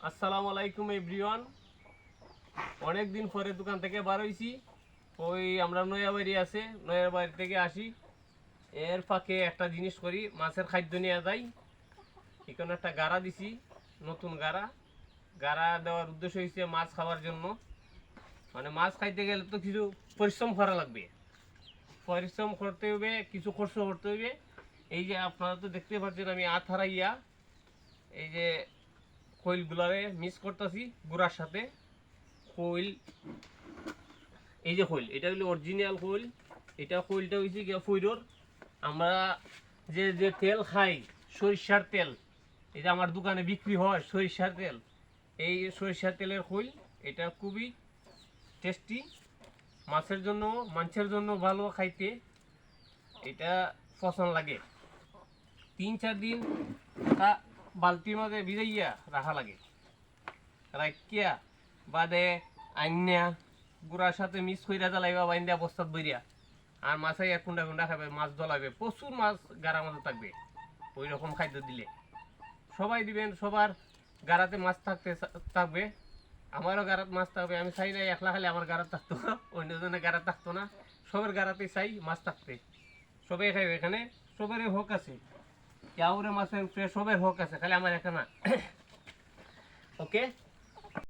আসসালামু আলাইকুম এভরিওয়ান। অনেক দিন পরে দোকান থেকে বার হইছি। ওই আমরা নয়াবাড়ি আছে, নয়াবাড়ি থেকে আসি। এর ফাঁকে একটা জিনিস করি, মাছের খাদ্য নিয়ে যাই। এখানে একটা গাড়া দিছি, নতুন গাড়া। গাড়া দেওয়ার উদ্দেশ্য হচ্ছে মাছ খাওয়ার জন্য। মানে মাছ খাইতে গেলে তো কিছু পরিশ্রম করা লাগবে, পরিশ্রম করতে হবে, কিছু খরচ করতে হবে। এই যে আপনারা তো দেখতে পাচ্ছেন আমি হাত হারাইয়া এই যে খৈলগুলারে মিক্স করতেছি গুঁড়ার সাথে। খৈল, এই যে খৈল, এটা হলো অরিজিনাল খৈল। এটা খৈলটা হয়েছে গিয়া ফৈরর। আমরা যে যে তেল খাই, সরিষার তেল, এই যে আমার দোকানে বিক্রি হয় সরিষার তেল, এই সরিষার তেলের খৈল। এটা খুবই টেস্টি, মাছের জন্য মাংসের জন্য ভালো খাইতে। এটা পছন্দ লাগে। 3-4 দিন তা বালতির মধ্যে ভিজাইয়া রাখা লাগে। রাখিয়া বাদে আইনা গুড়ার সাথে মিক্স কইরা জ্বালাইবা, বাইন্দা বস্তাত বইরা। আর মাছাই এক কুন্ডা কুন্ডা খাবে, মাছ জ্বলাবে, প্রচুর মাছ গাড়ার মধ্যে থাকবে ওই রকম খাদ্য দিলে। সবাই দিবেন, সবার গাড়াতে মাছ থাকবে। আমারও গাড়াত মাছ থাকবে। আমি চাই না একলা খালি আমার গাড়াত থাকতো না, অন্যজনের গাড়াত থাকতো না। সবার গাড়াতে চাই মাছ থাকতে। সবাই খাইবে, এখানে সবারই হক আছে। কেউরে মাছের সবের হক আছে, খালি আমার এখানে না। ওকে।